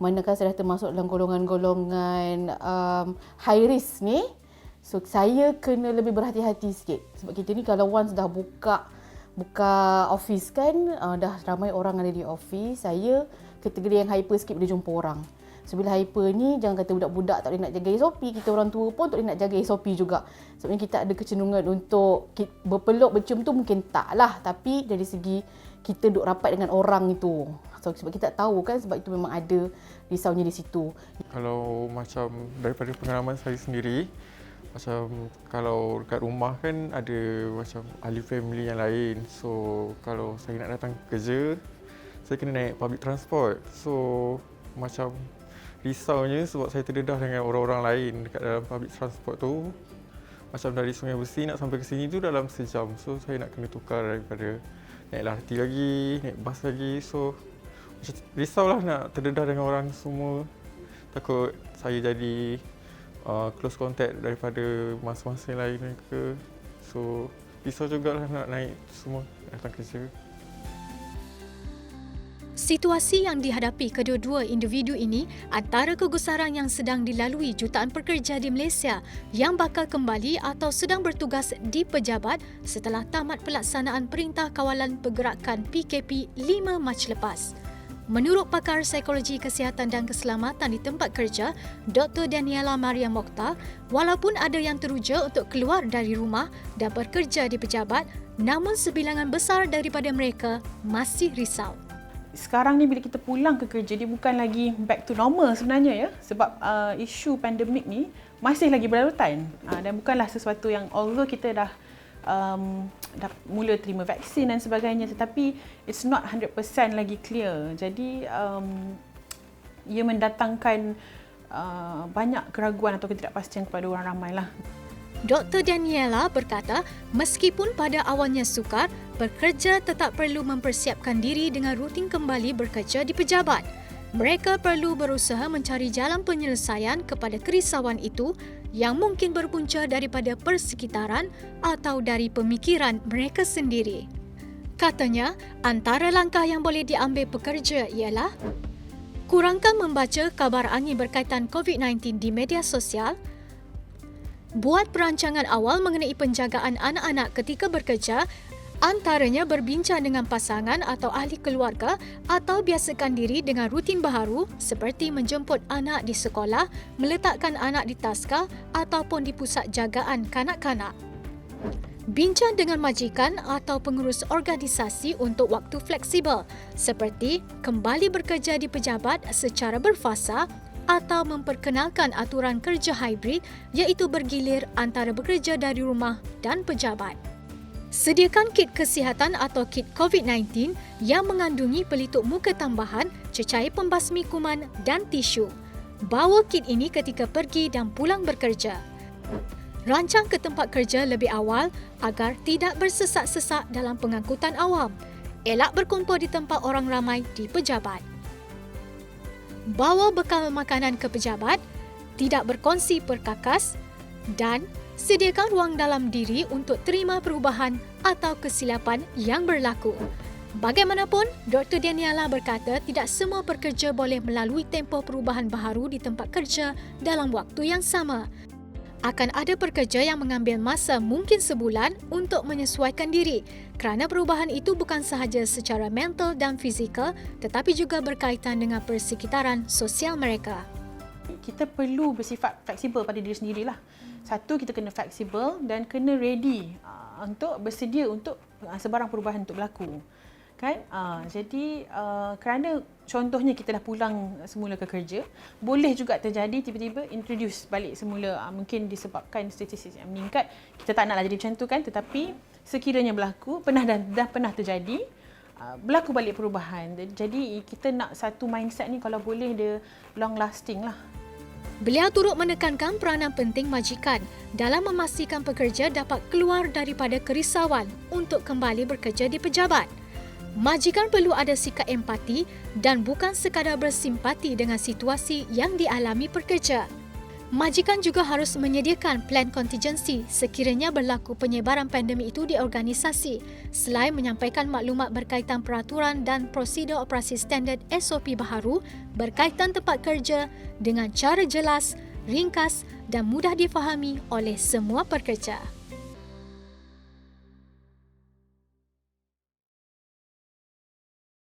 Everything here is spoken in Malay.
manakala saya dah termasuk dalam golongan-golongan high risk ni, so saya kena lebih berhati-hati sikit. Sebab kita ni kalau once dah buka office kan, dah ramai orang ada di office, saya kategori yang hyper sikit bila jumpa orang. So bila hyper ni, jangan kata budak-budak tak boleh nak jaga SOP, kita orang tua pun tak boleh nak jaga SOP juga. Sebabnya kita ada kecenderungan untuk berpeluk, bercium tu mungkin tak lah, tapi dari segi kita duduk rapat dengan orang itu. So sebab kita tak tahu kan, sebab itu memang ada risaunya di situ. Kalau macam daripada pengalaman saya sendiri, macam kalau dekat rumah kan ada macam ahli family yang lain. So kalau saya nak datang kerja, saya kena naik public transport. So macam risaunya sebab saya terdedah dengan orang-orang lain dekat dalam public transport tu. Macam dari Sungai Besi nak sampai ke sini tu dalam sejam. So saya nak kena tukar daripada naik LRT lagi, naik bas lagi. So macam risaulah nak terdedah dengan orang semua. Takut saya jadi close contact daripada mas-mas yang lain ke. So risau jugalah nak naik semua datang kerja. Situasi yang dihadapi kedua-dua individu ini antara kegusaran yang sedang dilalui jutaan pekerja di Malaysia yang bakal kembali atau sedang bertugas di pejabat setelah tamat pelaksanaan Perintah Kawalan Pergerakan PKP 5 Mac lepas. Menurut pakar psikologi kesihatan dan keselamatan di tempat kerja, Dr. Daniela Maria Mokhtar, walaupun ada yang teruja untuk keluar dari rumah dan bekerja di pejabat, namun sebilangan besar daripada mereka masih risau. Sekarang ni bila kita pulang ke kerja, dia bukan lagi back to normal sebenarnya ya, sebab isu pandemik ni masih lagi berlarutan dan bukanlah sesuatu yang although kita dah mula terima vaksin dan sebagainya, tetapi it's not 100% lagi clear. Jadi ia mendatangkan banyak keraguan atau ketidakpastian kepada orang ramai lah. Dr. Daniela berkata, meskipun pada awalnya sukar, pekerja tetap perlu mempersiapkan diri dengan rutin kembali bekerja di pejabat. Mereka perlu berusaha mencari jalan penyelesaian kepada kerisauan itu yang mungkin berpunca daripada persekitaran atau dari pemikiran mereka sendiri. Katanya, antara langkah yang boleh diambil pekerja ialah kurangkan membaca kabar angin berkaitan COVID-19 di media sosial, buat perancangan awal mengenai penjagaan anak-anak ketika bekerja, antaranya berbincang dengan pasangan atau ahli keluarga atau biasakan diri dengan rutin baharu seperti menjemput anak di sekolah, meletakkan anak di taska ataupun di pusat jagaan kanak-kanak. Bincang dengan majikan atau pengurus organisasi untuk waktu fleksibel seperti kembali bekerja di pejabat secara berfasa atau memperkenalkan aturan kerja hybrid iaitu bergilir antara bekerja dari rumah dan pejabat. Sediakan kit kesihatan atau kit COVID-19 yang mengandungi pelitup muka tambahan, cecair pembasmi kuman dan tisu. Bawa kit ini ketika pergi dan pulang bekerja. Rancang ke tempat kerja lebih awal agar tidak bersesak-sesak dalam pengangkutan awam. Elak berkumpul di tempat orang ramai di pejabat. Bawa bekal makanan ke pejabat, tidak berkongsi perkakas dan sediakan ruang dalam diri untuk terima perubahan atau kesilapan yang berlaku. Bagaimanapun, Dr. Daniela berkata tidak semua pekerja boleh melalui tempoh perubahan baharu di tempat kerja dalam waktu yang sama. Akan ada pekerja yang mengambil masa mungkin sebulan untuk menyesuaikan diri kerana perubahan itu bukan sahaja secara mental dan fizikal tetapi juga berkaitan dengan persekitaran sosial mereka. Kita perlu bersifat fleksibel pada diri sendirilah. Satu, kita kena fleksibel dan kena ready untuk bersedia untuk sebarang perubahan untuk berlaku. Kan? Jadi kerana contohnya kita dah pulang semula ke kerja, boleh juga terjadi tiba-tiba introduce balik semula, mungkin disebabkan statistik yang meningkat. Kita tak naklah jadi macam tu kan, tetapi sekiranya berlaku, dah pernah terjadi, berlaku balik perubahan. Jadi kita nak satu mindset ni kalau boleh dia long lasting lah. Beliau turut menekankan peranan penting majikan dalam memastikan pekerja dapat keluar daripada kerisauan untuk kembali bekerja di pejabat. Majikan perlu ada sikap empati dan bukan sekadar bersimpati dengan situasi yang dialami pekerja. Majikan juga harus menyediakan plan kontingensi sekiranya berlaku penyebaran pandemik itu di organisasi, selain menyampaikan maklumat berkaitan peraturan dan prosedur operasi standard SOP baharu berkaitan tempat kerja dengan cara jelas, ringkas dan mudah difahami oleh semua pekerja.